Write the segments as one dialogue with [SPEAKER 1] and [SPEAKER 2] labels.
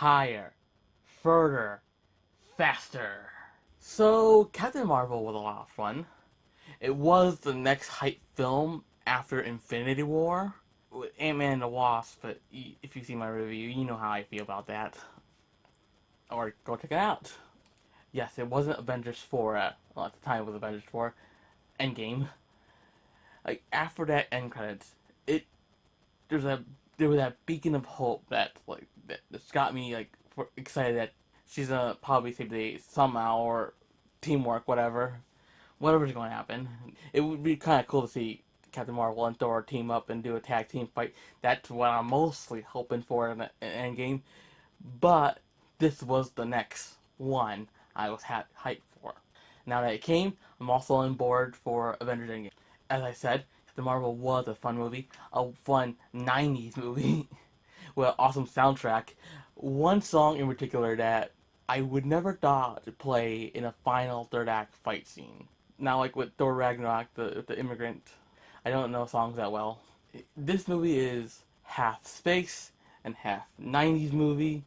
[SPEAKER 1] higher, further, faster. So, Captain Marvel was a lot of fun. It was the next hype film after Infinity War with Ant-Man and the Wasp, but if you see my review, you know how I feel about that. Or go check it out. Yes, it wasn't Avengers 4 well, at the time it was Avengers 4 Endgame. Like after that end credits, it there's a there was that beacon of hope that's got me excited that she's gonna probably save the day somehow or teamwork, whatever's going to happen. It would be kind of cool to see Captain Marvel and Thor team up and do a tag team fight. That's what I'm mostly hoping for in the Endgame. But this was the next one I was hyped for. Now that it came, I'm also on board for Avengers Endgame. As I said, Captain Marvel was a fun movie, a fun 90s movie with an awesome soundtrack. One song in particular that I would never thought to play in a final third act fight scene. Now, like with Thor Ragnarok, the immigrant, I don't know songs that well. This movie is half space and half 90s movie.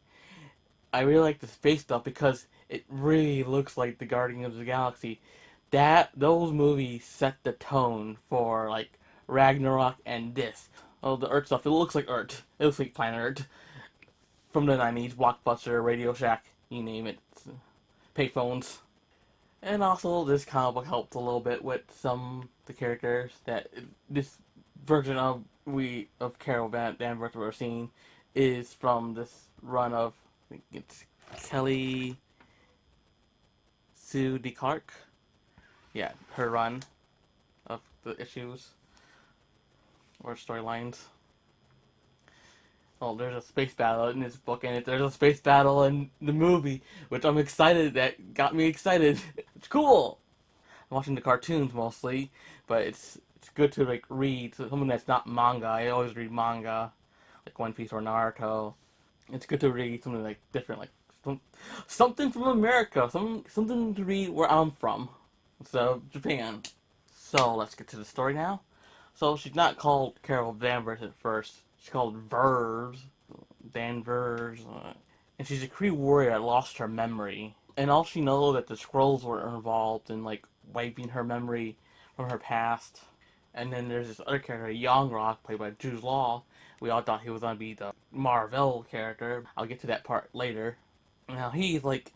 [SPEAKER 1] I really like the space stuff because it really looks like the Guardians of the Galaxy. Those movies set the tone for like Ragnarok and this. Oh, the Earth stuff. It looks like Earth. It looks like Planet Earth from the '90s. Blockbuster, Radio Shack, you name it. Payphones. And also, this comic book helped a little bit with some of the characters that this version of Carol Danvers we're seeing is from this run of I think it's Kelly Sue DeClark. Yeah, her run of the issues or storylines. Oh, there's a space battle in this book, and there's a space battle in the movie, which I'm excited. That got me excited. It's cool. I'm watching the cartoons mostly, but it's good to like read something that's not manga. I always read manga, like One Piece or Naruto. It's good to read something like different, like something from America, something to read where I'm from. So Japan. So let's get to the story now. So she's not called Carol Danvers at first. She's called Danvers, and she's a Kree warrior that lost her memory. And all she knows that the Skrulls were involved in like wiping her memory from her past. And then there's this other character, Young Rock, played by Jude Law. We all thought he was gonna be the Marvel character. I'll get to that part later. Now he's like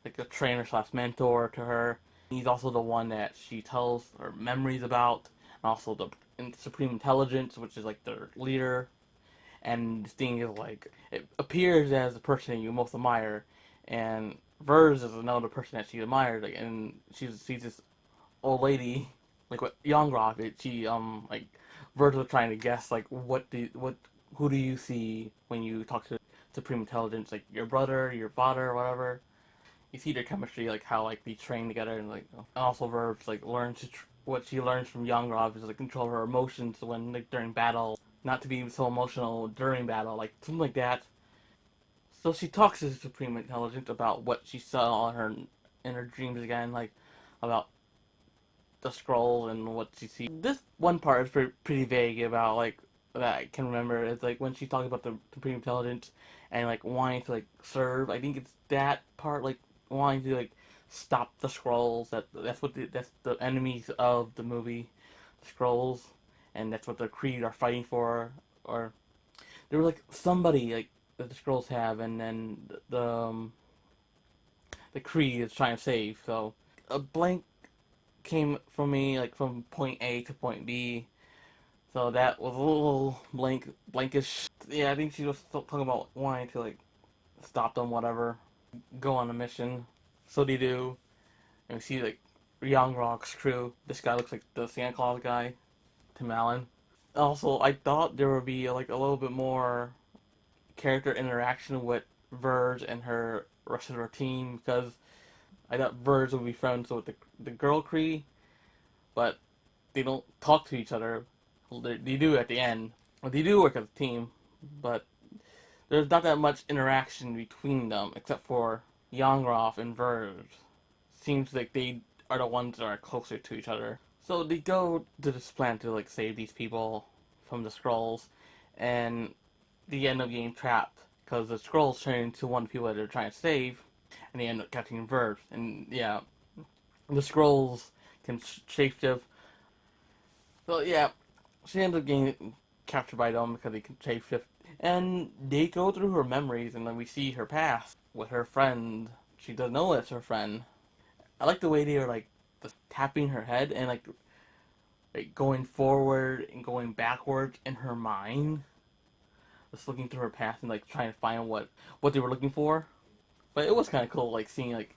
[SPEAKER 1] a trainer slash mentor to her. He's also the one that she tells her memories about, and also the Supreme Intelligence, which is like their leader. And this thing is like it appears as the person you most admire, and Vers is another person that she admires, like, and she's this old lady, like what Young Rock. She like Vers was trying to guess like what who do you see when you talk to Supreme Intelligence, like your brother, your father, or whatever. You see their chemistry, like how like they train together, and like and also Verbs like what she learns from Young Rob is like control her emotions when like during battle, not to be so emotional during battle, like something like that. So she talks to the Supreme Intelligence about what she saw in her dreams again, like about the scroll and what she sees. This one part is pretty vague about like that I can remember. It's like when she talks about the Supreme Intelligence and like wanting to like serve. I think it's that part, like wanting to like stop the scrolls. That's the enemies of the movie, the scrolls, and that's what the Creed are fighting for. Or there was like somebody like that the scrolls have, and then the Creed is trying to save. So a blank came from me like from point A to point B. So that was a little blankish. Yeah, I think she was talking about wanting to like stop them, whatever, go on a mission. So they do, and we see like Young Rock's crew. This guy looks like the Santa Claus guy, Tim Allen. Also, I thought there would be like a little bit more character interaction with Verge and her rest of her team because I thought Verge would be friends with the girl Cree, but they don't talk to each other. They do at the end. Well, they do work as a team, but there's not that much interaction between them except for Yangroff and Verge. Seems like they are the ones that are closer to each other. So they go to this plan to like save these people from the scrolls, and they end up getting trapped. because the Skrulls turn into one of the people that they're trying to save, and they end up catching Verge. And yeah, the Skrulls can shapeshift. So yeah, she ends up getting captured by them because they can shapeshift. And they go through her memories, and then we see her past with her friend. She doesn't know it's her friend. I like the way they are like just tapping her head and like going forward and going backwards in her mind, just looking through her past and like trying to find what they were looking for. But it was kind of cool, like seeing like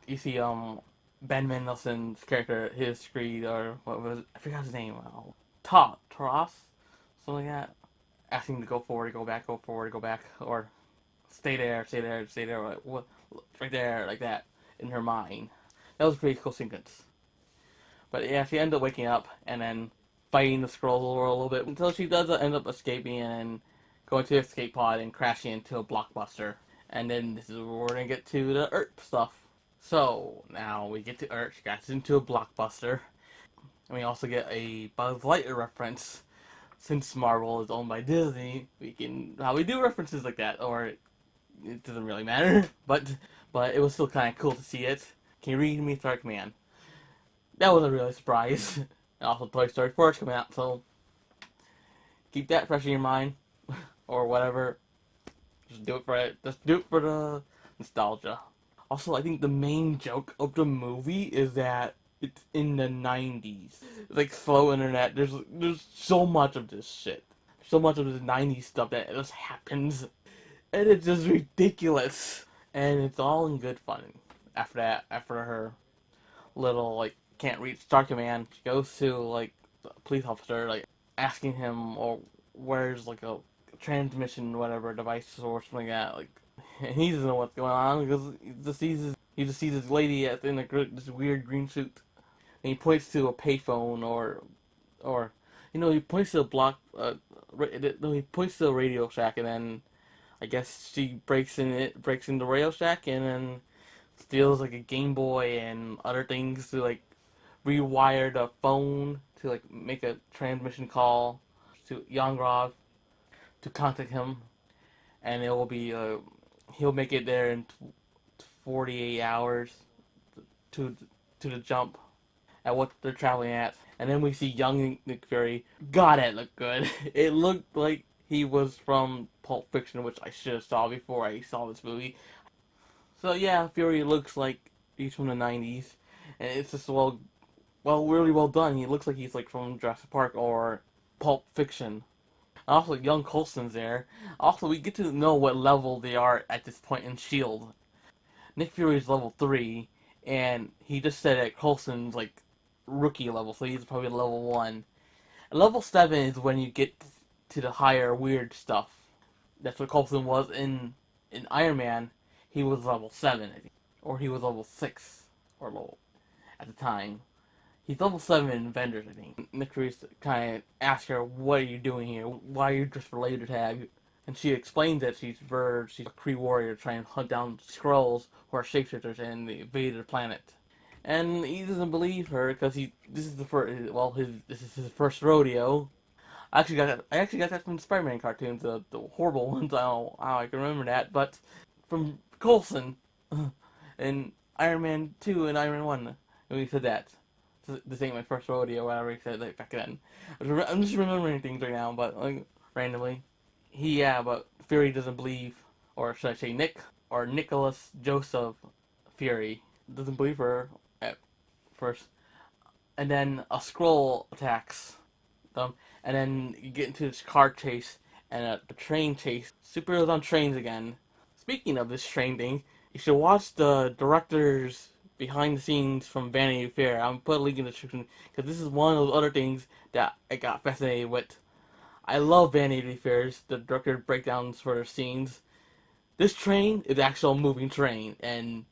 [SPEAKER 1] you see Ben Mendelsohn's character, his screed or what was it? I forgot his name. Taras, something like that. Asking to go forward, go back, go forward, go back, or stay there, stay there, stay there, like, what, right there, like that, in her mind. That was a pretty cool sequence. But yeah, she ends up waking up and then fighting the Skrulls a little bit until she does end up escaping and going to the escape pod and crashing into a blockbuster. And then this is where we're gonna get to the Earth stuff. So now we get to Earth. She gets into a blockbuster, and we also get a Buzz Lightyear reference. Since Marvel is owned by Disney, we can probably do references like that, or it doesn't really matter. But it was still kind of cool to see it. Can you read me, Stark Man? That was a real surprise. And also, Toy Story 4 is coming out, so keep that fresh in your mind, or whatever. Just do it for it. Just do it for the nostalgia. Also, I think the main joke of the movie is that it's in the 90s. It's like slow internet. There's so much of this shit. So much of this 90s stuff that just happens. And it's just ridiculous. And it's all in good fun. After that, after her little, like, can't reach Star Command, she goes to, like, the police officer, like, asking him, or where's, like, a transmission, whatever, device or something like that, like, and he doesn't know what's going on, because he just sees this lady in this weird green suit, and he points to a payphone, or, he points to a block, no, he points to a Radio Shack, and then, I guess she breaks into Radio Shack, and then steals, like, a Game Boy and other things to, like, rewire the phone to, like, make a transmission call to Yangrov to contact him, and it will be, he'll make it there in 48 hours to the jump at what they're traveling at. And then we see young Nick Fury. God, it looked good. It looked like he was from Pulp Fiction, which I should have saw before I saw this movie. So yeah, Fury looks like he's from the 90s, and it's just really well done. He looks like he's like from Jurassic Park or Pulp Fiction. Also, young Coulson's there. Also, we get to know what level they are at this point in S.H.I.E.L.D. Nick Fury's level 3, and he just said that Coulson's like rookie level, so he's probably level 1. And level 7 is when you get to the higher weird stuff. That's what Coulson was in Iron Man. He was level 7, I think. Or he was level 6 or low at the time. He's level 7 in Avengers, I think. Nick Fury kind of asks her, what are you doing here? Why are you dressed for laser tag? And she explains that she's Verge, she's a Kree warrior trying to hunt down Skrulls who are shapeshifters and they invaded the planet. And he doesn't believe her because this is his first rodeo. I actually got that from the Spider-Man cartoons, the horrible ones. I don't know how I can remember that, but from Coulson in Iron Man 2 and Iron Man 1, when he said that. This ain't my first rodeo, whatever he said like back then. I'm just remembering things right now, but like randomly. But Fury doesn't believe, or should I say Nicholas Joseph Fury doesn't believe her at first, and then a Skrull attacks them, and then you get into this car chase and a train chase. Superheroes on trains again. Speaking of this train thing, you should watch the director's behind the scenes from Vanity Fair. I'm put a link in the description because this is one of those other things that I got fascinated with. I love Vanity Fairs, the director breakdowns for their scenes. This train is actual moving train, and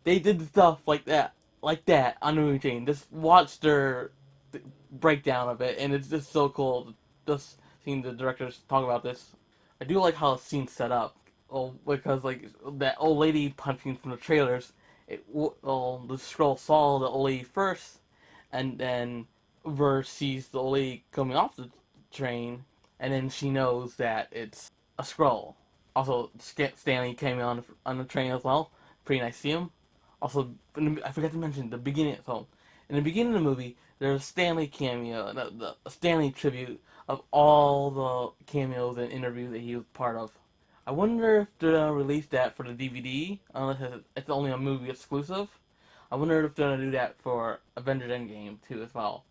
[SPEAKER 1] they did stuff like that on the moving train. Just watch their breakdown of it, and it's just so cool. Just seeing the directors talk about this. I do like how the scene's set up. Oh, because like that old lady punching from the trailers, the Skrull saw the old lady first, and then Verse sees the old lady coming off the train, and then she knows that it's a Skrull. Also, Stanley came on the train as well. Pretty nice to see him. Also, I forgot to mention the beginning. So, in the beginning of the movie, there's a Stanley cameo, the Stanley tribute of all the cameos and interviews that he was part of. I wonder if they're gonna release that for the DVD, unless it's only a movie exclusive. I wonder if they're gonna do that for Avengers Endgame too as well.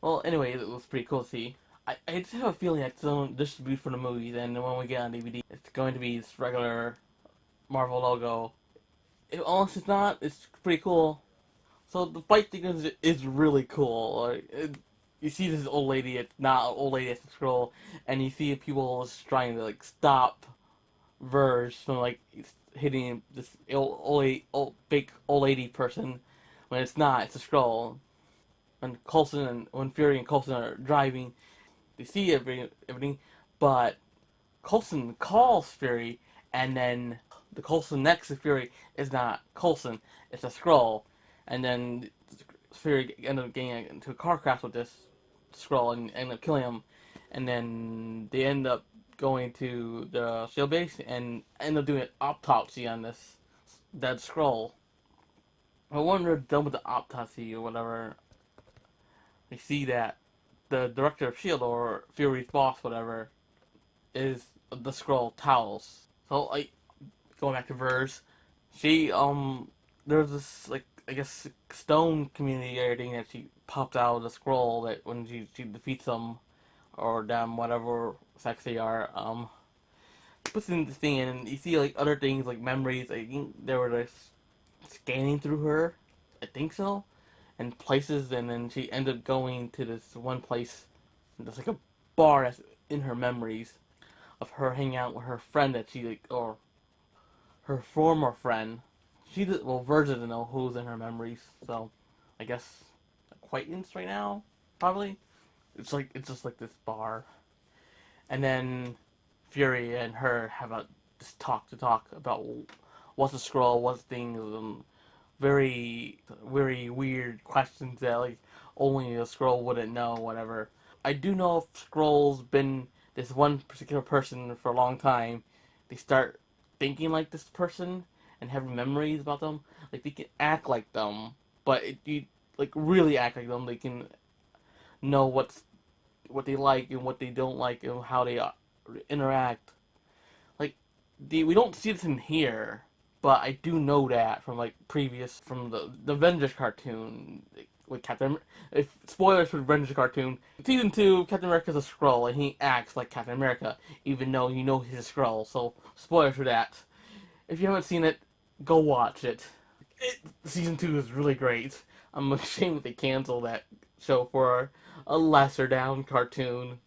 [SPEAKER 1] Well, anyway, it was pretty cool to see. I just have a feeling that they'll distribute for the movie, then when we get on DVD, it's going to be this regular Marvel logo. Unless it's not, it's pretty cool. So the fight sequence is really cool. You see this old lady, it's not an old lady, it's a scroll, and you see people just trying to like stop Verge from like hitting this fake old lady person when it's not, it's a scroll. When Fury and Coulson are driving, they see everything, but Coulson calls Fury, and then the Coulson next to Fury is not Coulson, it's a Skrull, and then Fury ended up getting into a car crash with this Skrull and ended up killing him, and then they end up going to the shield base and end up doing an autopsy on this dead Skrull. I wonder if done with the autopsy or whatever, they see that the director of Shield or Fury's boss, whatever, is the Skrull Talos. So like going back to Verse, she there's this like I guess stone community area thing that she pops out of the scroll that when she defeats them or them whatever sex they are, puts in this thing and you see like other things like memories. I think they were like scanning through her. I think so. And places, and then she ended up going to this one place. And there's like a bar that's in her memories of her hanging out with her friend that she like, or her former friend. She did, well, Verge doesn't know who's in her memories, so I guess acquaintance right now, probably. It's just like this bar, and then Fury and her have a this talk about what's a scroll, what's things, very weird questions that like only a scroll wouldn't know, whatever. I do know if Scroll's been this one particular person for a long time, they start thinking like this person and having memories about them. Like they can act like them, but you like really act like them. They can know what they like and what they don't like and how they interact. Like we don't see this in here, but I do know that from like previous from the Avengers cartoon with Captain. If spoilers for the Avengers cartoon, season 2, Captain America's a Skrull and he acts like Captain America, even though you know he's a Skrull. So spoilers for that. If you haven't seen it, go watch it. Season 2 is really great. I'm ashamed that they canceled that show for a lesser down cartoon.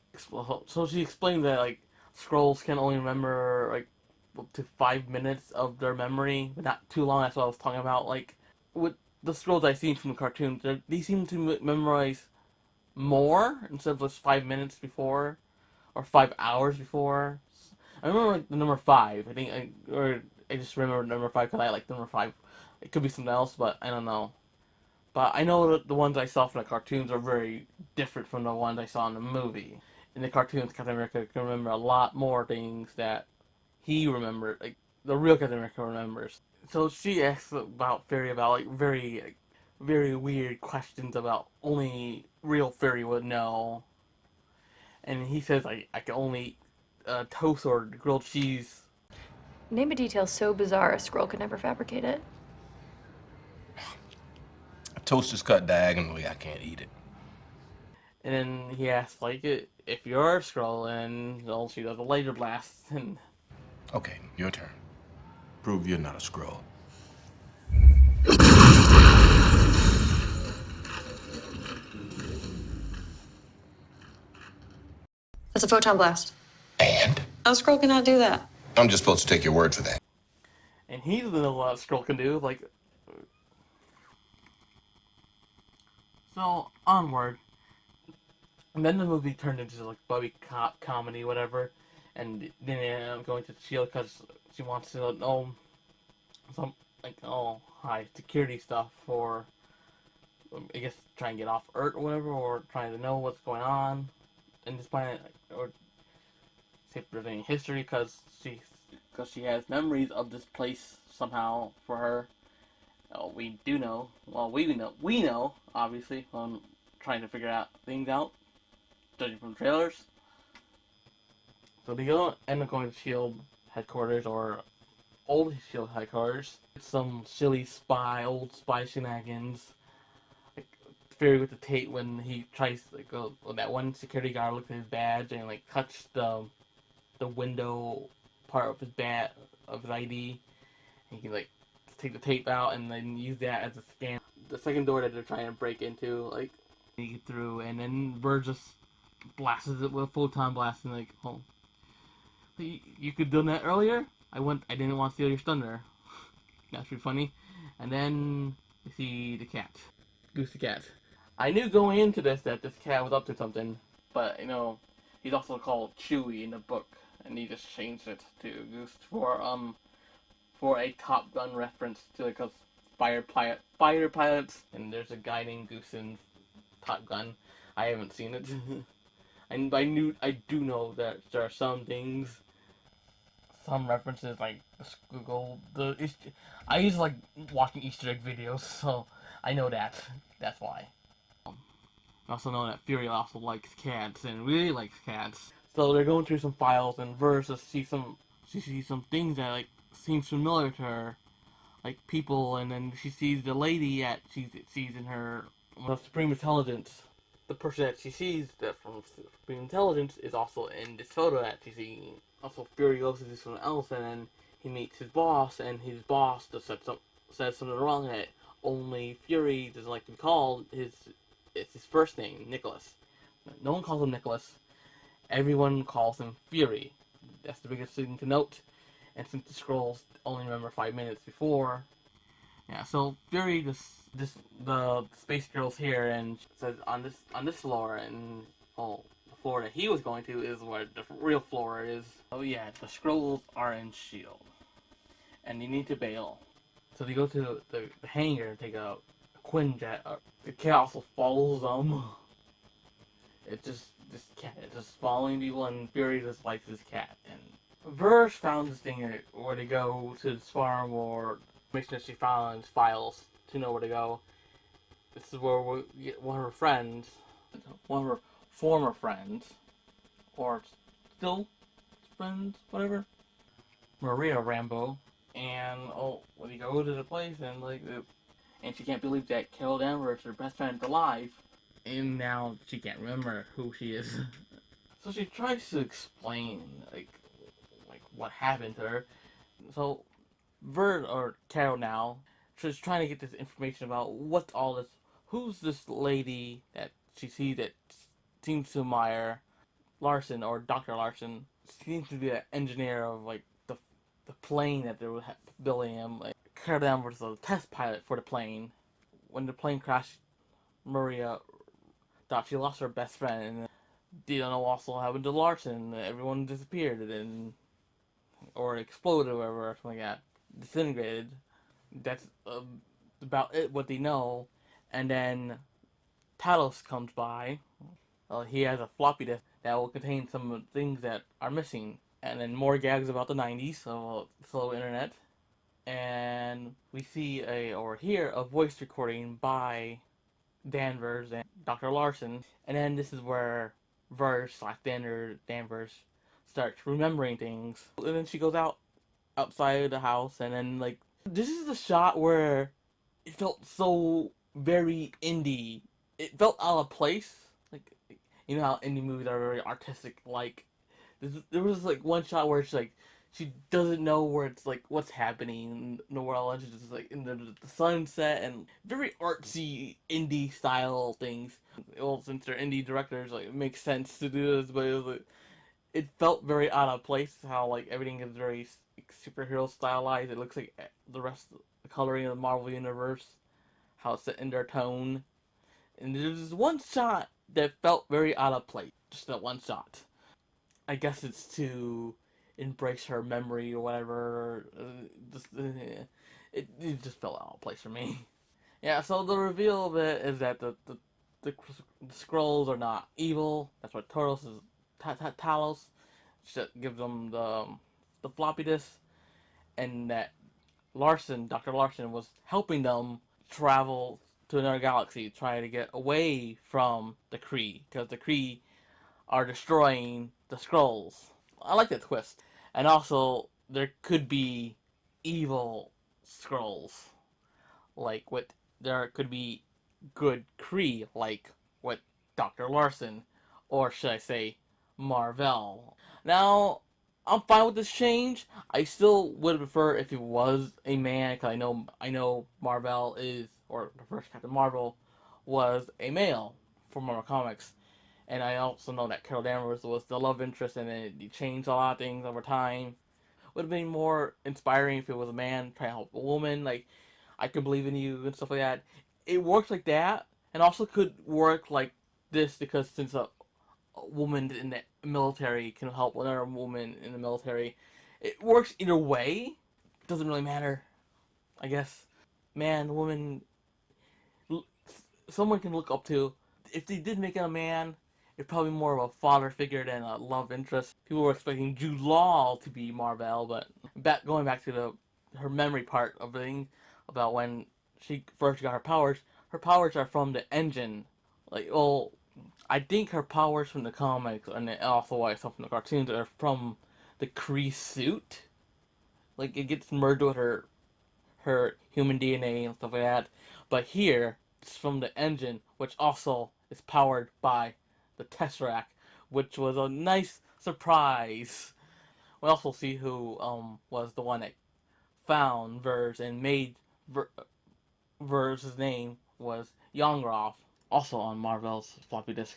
[SPEAKER 1] So she explained that like Skrulls can only remember like up to 5 minutes of their memory, but not too long. That's what I was talking about. Like with the Skrulls I've seen from the cartoons, they seem to memorize more instead of just 5 minutes before or 5 hours before. I remember like, the number five. I think, or I just remember number five because I like number five. It could be something else, but I don't know. But I know that the ones I saw from the cartoons are very different from the ones I saw in the movie. In the cartoons, Captain America can remember a lot more things that he remembered, like the real Captain America remembers. So she asks about Fury about like very weird questions about only real Fury would know, and he says I can only eat toast or grilled cheese.
[SPEAKER 2] Name a detail so bizarre a scroll could never fabricate it.
[SPEAKER 3] A toast is cut diagonally, I can't eat it.
[SPEAKER 1] And then he asks like if you're a Skrull, and well, she does a laser blast, and
[SPEAKER 3] Okay, your turn. Prove you're not a scroll.
[SPEAKER 4] That's a photon blast.
[SPEAKER 3] And?
[SPEAKER 4] A scroll cannot do that.
[SPEAKER 3] I'm just supposed to take your word for that.
[SPEAKER 1] he doesn't know what a Skrull can do. Like so onward. And then the movie turned into like buddy cop comedy, whatever. And then I'm going to Shield because she wants to know some like high security stuff for I guess trying to get off Earth or whatever, or trying to know what's going on in this planet, or representing history because she has memories of this place somehow for her. We do know. Well, we know obviously. Trying to figure out things out, judging from trailers. So they end up going to Shield headquarters or old Shield headquarters. It's some silly old spy shenanigans. Like Fury with the Tate when he tries to go. That one security guard looked at his badge and like touched the window part of his ID. And he can like take the tape out and then use that as a scan. The second door that they're trying to break into, like, you get through, and then Bird just blasts it with a photon blast, and like, oh, you could have done that earlier. I didn't want to steal your thunder. That's pretty funny. And then you see the cat, Goose the cat. I knew going into this that this cat was up to something, but he's also called Chewie in the book, and he just changed it to Goose for a Top Gun reference to because fighter pilots, and there's a guy named Goose in Top Gun. I haven't seen it, and I do know that there are some things, some references like Google I used to like watching Easter egg videos, so I know that. That's why. I also know that Fury also likes cats and really likes cats. So they're going through some files, and Versa sees some things that like seems familiar to her, like people, and then she sees the lady that she sees in her Supreme Intelligence. The person that she sees that from Supreme Intelligence is also in this photo that she's seeing. Also, Fury goes to do something else, and then he meets his boss, and his boss just says something wrong that only Fury doesn't like to be called. It's his first name, Nicholas. No one calls him Nicholas. Everyone calls him Fury. That's the biggest thing to note. And since the Skrulls only remember 5 minutes before, yeah. So Fury the space girl's here and says on this floor, and the floor that he was going to is where the real floor is. Oh yeah, the Skrulls are in Shield, and they need to bail. So they go to the hangar and take a Quinjet. The cat also follows them. It's just this cat. It's just following people, and Fury just likes this cat. And Verge found this thing where to go to this farm, or information that she found in his files to know where to go. This is where we get one of her friends, one of her former friends, or still friends, whatever, Maria Rambeau. And when you go to the place, and she can't believe that Carol Danvers, her best friend, is alive. And now she can't remember who she is. So she tries to explain, like what happened to her. So Vert, or Carol now, she's trying to get this information about what's all this. Who's this lady that she sees that seems to admire Larson, or Dr. Larson? Seems to be an engineer of like the plane that they were building him. Like Carol Danvers was a test pilot for the plane. When the plane crashed, Maria thought she lost her best friend, and they don't know also happened to Larson. Everyone disappeared or exploded or whatever, or something like that. Disintegrated. That's about it, what they know. And then Talos comes by. He has a floppy disk that will contain some things that are missing. And then more gags about the 90s, so slow internet. And we see hear a voice recording by Danvers and Dr. Larson. And then this is where Verge / Danvers starts remembering things. And then she goes outside the house, and then this is the shot where it felt so very indie. It felt out of place. You know how indie movies are very artistic. There was one shot where she doesn't know where it's what's happening in the world. She's just in the sunset, and very artsy indie style things. Well, since they're indie directors, it makes sense to do this, but it felt very out of place. How everything is very superhero stylized. It looks like the rest of the coloring of the Marvel universe, how it's set in their tone. And there's this one shot that felt very out of place. Just that one shot. I guess it's to embrace her memory or whatever. It just felt out of place for me. Yeah, so the reveal of it is that the Skrulls are not evil. That's what Talos gives them the floppy disk, and that Dr. Larson, was helping them travel to another galaxy, try to get away from the Kree, because the Kree are destroying the Skrulls. I like that twist. And also, there could be evil Skrulls, like what there could be good Kree, like with Dr. Larson, or should I say, Marvel. Now, I'm fine with this change. I still would prefer if it was a man, because I know Marvel is, or the first Captain Marvel was a male for Marvel Comics, and I also know that Carol Danvers was the love interest, and it changed a lot of things over time. Would have been more inspiring if it was a man trying to help a woman, like I could believe in you and stuff like that. It works like that, and also could work like this because since a woman in the military can help another woman in the military, it works either way. It doesn't really matter, I guess. Man, woman, someone can look up to. If they did make it a man, it's probably more of a father figure than a love interest. People were expecting Jude Law to be Marvel, but going back to her memory part of things about when she first got her powers are from the engine. Like, well, I think her powers from the comics, and also what I saw from the cartoons, are from the Kree suit. Like, it gets merged with her human DNA and stuff like that. But here, it's from the engine, which also is powered by the Tesseract, which was a nice surprise. We also see who was the one that found Vers and made Vers' name was Yongroff. Also on Marvel's floppy disk,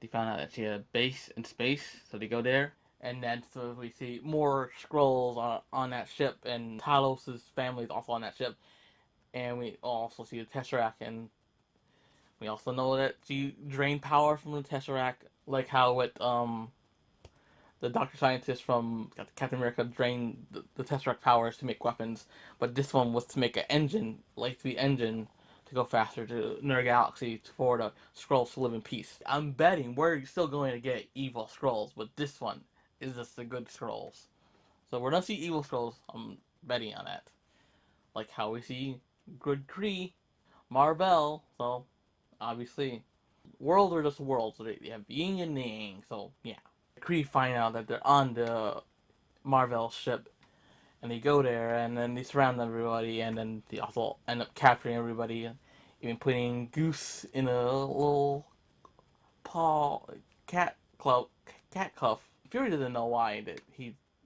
[SPEAKER 1] they found out that she had a base in space, so they go there. And then so we see more Skrulls on that ship, and Talos' family is also on that ship. And we also see the Tesseract, and we also know that she drained power from the Tesseract, like how with the Doctor Scientist from Captain America drained the Tesseract powers to make weapons, but this one was to make an engine, like the engine, to go faster to another galaxy for the Skrulls to live in peace. I'm betting we're still going to get evil Skrulls, but this one is just the good Skrulls. So we're gonna see evil Skrulls. I'm betting on that. Like how we see good Kree, Marvel. So obviously, worlds are just worlds. So they have yin and yang. So yeah. Kree find out that they're on the Marvel ship, and they go there, and then they surround everybody, and then they also end up capturing everybody, and even putting Goose in a little paw cat cuff. Fury doesn't know why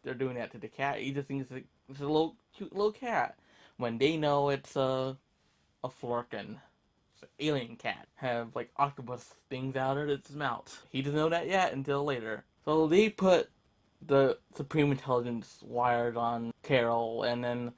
[SPEAKER 1] they're doing that to the cat. He just thinks it's a little cute little cat, when they know it's a Flerken. Alien cat have like octopus things out of its mouth. He doesn't know that yet until later. So they put the Supreme Intelligence wired on Carol, and then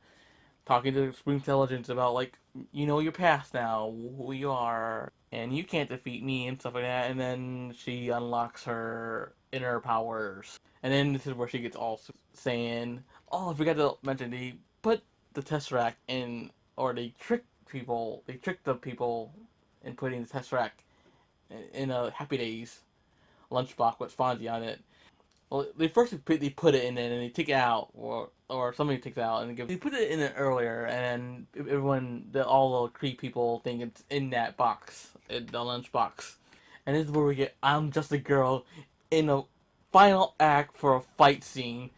[SPEAKER 1] talking to the Supreme Intelligence about like, you know your past now, who you are, and you can't defeat me and stuff like that. And then she unlocks her inner powers, and then this is where she gets all saying, "Oh, I forgot to mention they put the Tesseract in, or they tricked people. They tricked the people in putting the Tesseract in a Happy Days lunchbox with Fonzie on it. Well, they put it in it and they take it out, or somebody takes it out and they put it in it earlier, and all the Kree people think it's in that box, the lunchbox. And this is where we get "I'm Just a Girl" in a final act for a fight scene,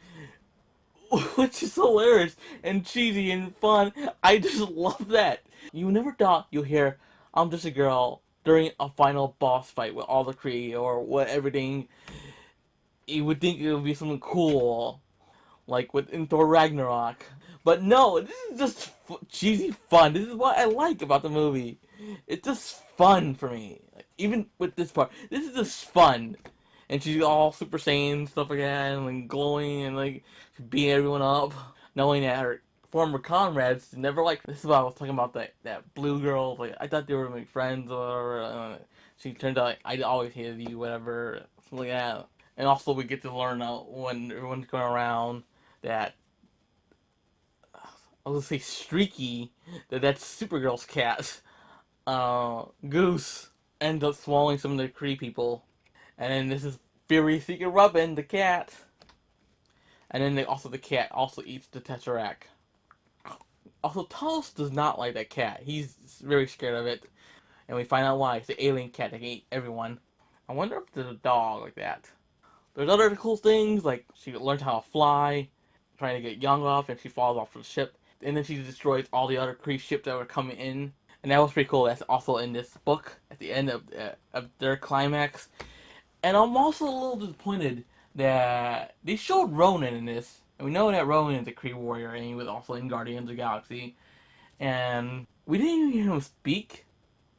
[SPEAKER 1] which is hilarious and cheesy and fun. I just love that. You never thought you'll hear "I'm Just a Girl" during a final boss fight with all the Kree or what everything. You would think it would be something cool, like in Thor Ragnarok. But no, this is just cheesy fun. This is what I like about the movie. It's just fun for me. Like, even with this part, this is just fun. And she's all Super Saiyan stuff like that, and like glowing and like beating everyone up, knowing that her former comrades never liked. This is what I was talking about, that blue girl. Like, I thought they were my friends or whatever. She turned out like, I always hated you, whatever, something like that. And also we get to learn when everyone's going around that I was gonna say Streaky, that's Supergirl's cat. Goose ends up swallowing some of the Kree people, and then this is Fury Secret Robin, the cat. And then the cat also eats the Tesseract. Also, Talos does not like that cat. He's very scared of it. And we find out why. It's the alien cat that can eat everyone. I wonder if there's a dog like that. There's other cool things, like she learns how to fly, trying to get Young off, and she falls off the ship. And then she destroys all the other Kree ships that were coming in. And that was pretty cool. That's also in this book at the end of their climax. And I'm also a little disappointed that they showed Ronan in this. And we know that Ronan is a Kree warrior, and he was also in Guardians of the Galaxy. And we didn't even hear him speak.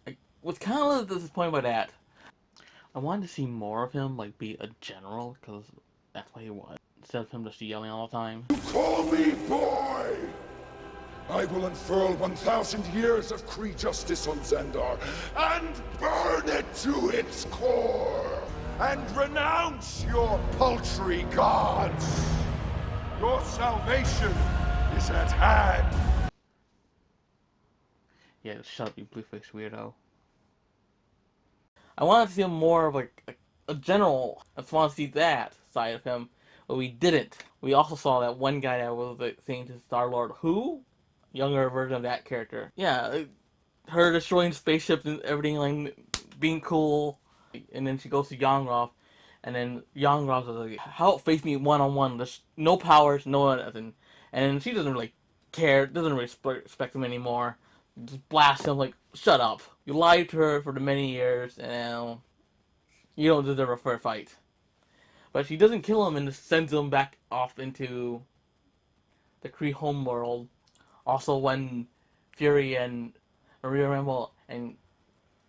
[SPEAKER 1] I was kind of a little disappointed by that. I wanted to see more of him, like, be a general, because that's what he was. Instead of him just yelling all the time.
[SPEAKER 5] Call me boy! I will unfurl 1,000 years of Kree justice on Xandar and burn it to its core! And renounce your paltry gods! Your salvation is at hand!
[SPEAKER 1] Yeah, shut up, you blue-faced weirdo. I wanted to see him more of like a general. I just want to see that side of him, but we didn't. We also saw that one guy that was saying to Star-Lord, who? Younger version of that character. Yeah, her destroying spaceships and everything, like, being cool. And then she goes to Yongroff, and then Yongroff was like, how face me one-on-one, there's no powers, no nothing. And she doesn't really care, doesn't really respect him anymore. Just blast him, like, shut up. You lied to her for the many years, and you don't deserve a fair fight. But she doesn't kill him and just sends him back off into the Kree homeworld. Also, when Fury and Maria Rambeau and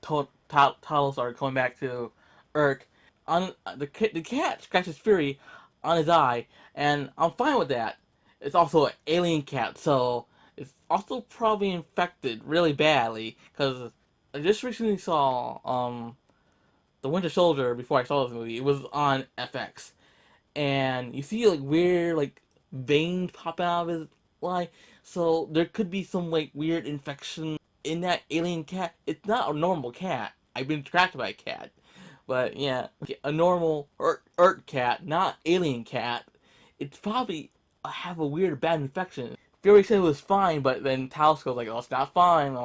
[SPEAKER 1] Talos are coming back to Earth, on the cat scratches Fury on his eye, and I'm fine with that. It's also an alien cat, so it's also probably infected really badly, because I just recently saw The Winter Soldier before I saw this movie. It was on FX, and you see like weird like veins popping out of his eye, so there could be some like weird infection in that alien cat. It's not a normal cat. I've been tracked by a cat, but yeah, a normal Earth cat, not alien cat. It's probably have a weird bad infection. Fury said it was fine, but then Talos goes like, "Oh, it's not fine."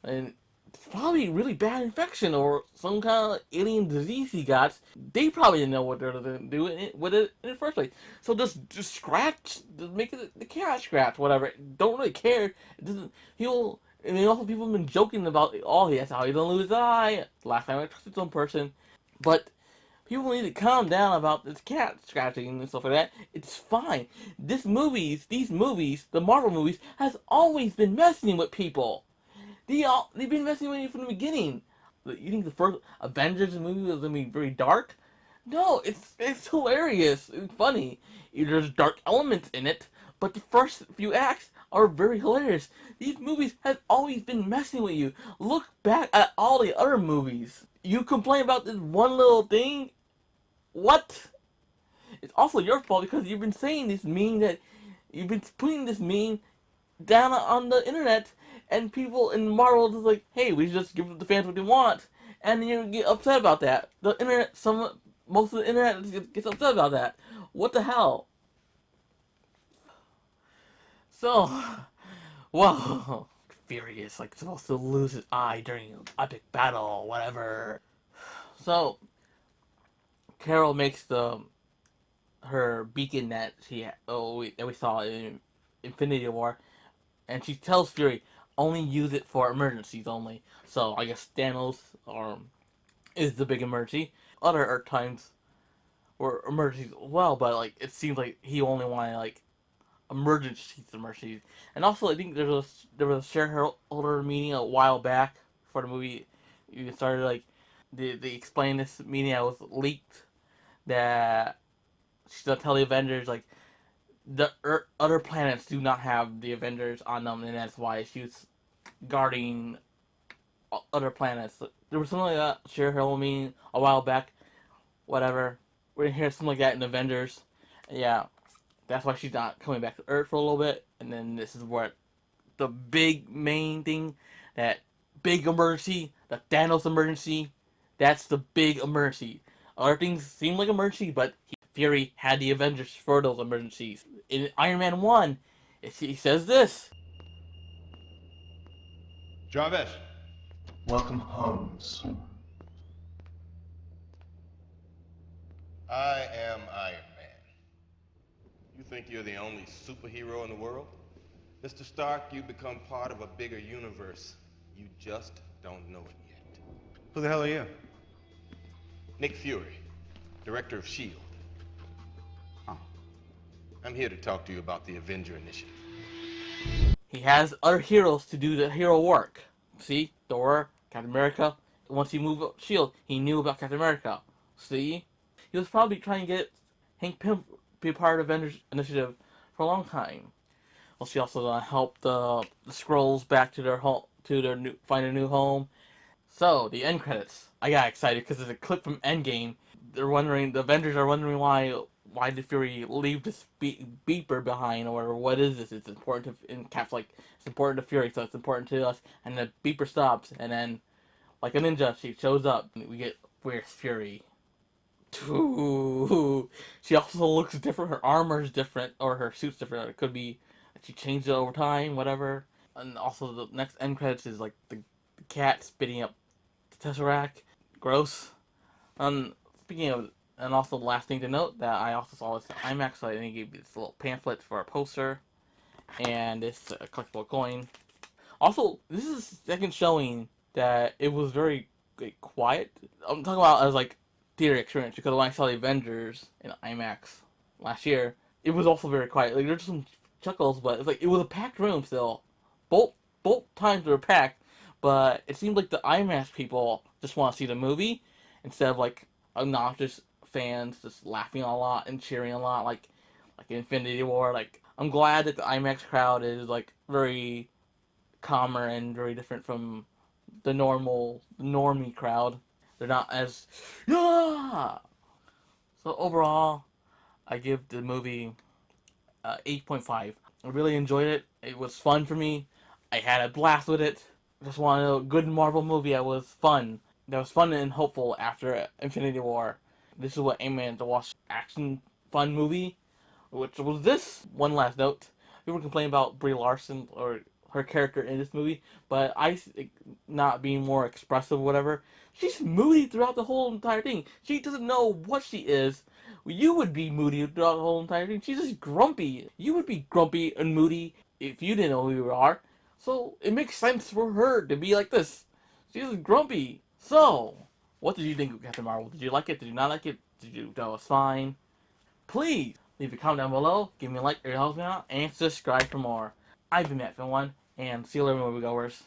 [SPEAKER 1] And it's probably really bad infection or some kind of alien disease he got. They probably didn't know what they're going to do with it in the first place. So just scratch, just make it the cat scratch, whatever. Don't really care. It doesn't. He'll. And then also people have been joking about, oh, that's how he doesn't lose his eye. Last time I trusted some person, but people need to calm down about this cat scratching and stuff like that. It's fine. These movies, the Marvel movies, has always been messing with people. They've been messing with you from the beginning. You think the first Avengers movie was gonna be very dark? No, it's hilarious. It's funny. There's dark elements in it, but the first few acts are very hilarious. These movies have always been messing with you. Look back at all the other movies. You complain about this one little thing? What? It's also your fault because you've been saying this meme that you've been putting this meme down on the internet, and people in Marvel just like, hey, we just give the fans what they want, and you get upset about that. The internet, most of the internet gets upset about that. What the hell? So, well, Furious, like, supposed to lose his eye during an epic battle or whatever. So, Carol makes her beacon that we saw in Infinity War, and she tells Fury only use it for emergencies only. So I guess Thanos is the big emergency. Other Earth times were emergencies as well, but like it seems like he only wanted like emergencies. And also I think there was a shareholder meeting a while back for the movie. You started like they explained this meeting that was leaked that she's gonna tell the Avengers like the other planets do not have the Avengers on them, and that's why she's guarding other planets. There was something like that shareholder meeting a while back. Whatever, we're gonna hear something like that in Avengers. Yeah, that's why she's not coming back to Earth for a little bit, and then this is what the big main thing, that big emergency, the Thanos emergency. That's the big emergency. Other things seem like emergency, but Fury had the Avengers for those emergencies. In Iron Man 1, he says this.
[SPEAKER 6] Jarvis.
[SPEAKER 3] Welcome home, son.
[SPEAKER 7] I am Iron Man. You think you're the only superhero in the world? Mr. Stark, you become part of a bigger universe. You just don't know it yet.
[SPEAKER 6] Who the hell are you?
[SPEAKER 7] Nick Fury, director of S.H.I.E.L.D.
[SPEAKER 6] Oh.
[SPEAKER 7] I'm here to talk to you about the Avenger Initiative.
[SPEAKER 1] He has other heroes to do the hero work. See? Thor, Captain America. Once he moved up S.H.I.E.L.D., he knew about Captain America. See? He was probably trying to get Hank Pym to be a part of Avengers Initiative for a long time. Well, she also helped the Skrulls back to their home, find a new home. So, the end credits. I got excited because there's a clip from Endgame. The Avengers are wondering why did Fury leave this beeper behind, or what is this? It's important to, in caps, like, it's important to Fury, so it's important to us. And the beeper stops, and then, like a ninja, she shows up. And we get, where's Fury? Ooh. She also looks different. Her armor's different, or her suit's different. It could be that she changed it over time, whatever. And also, the next end credits is, like, the cat spitting up the Tesseract. Gross. Speaking of, and also the last thing to note that I also saw this IMAX, so I gave this little pamphlet for a poster, and this collectible coin. Also, this is the second showing that it was very quiet. I'm talking about as like theater experience, because when I saw the Avengers in IMAX last year, it was also very quiet. Like, there's some chuckles, but it's like it was a packed room still. Both times were packed, but it seemed like the IMAX people just want to see the movie instead of like obnoxious fans just laughing a lot and cheering a lot, like Infinity War. Like, I'm glad that the IMAX crowd is like very calmer and very different from the normie crowd. They're not as yeah. So overall, I give the movie 8.5. I really enjoyed it. It was fun for me. I had a blast with it. Just wanted a good Marvel movie that was fun. That was fun and hopeful after Infinity War. This is what I meant to watch. Action, fun movie, which was this. One last note. We were complaining about Brie Larson or her character in this movie, but I not being more expressive or whatever. She's moody throughout the whole entire thing. She doesn't know what she is. You would be moody throughout the whole entire thing. She's just grumpy. You would be grumpy and moody if you didn't know who you are. So it makes sense for her to be like this. She's grumpy. So, what did you think of Captain Marvel? Did you like it? Did you not like it? Did you that was fine? Please leave a comment down below. Give me a like, it helps me out, and subscribe for more. I've been Matt Film One, and see you later, moviegoers.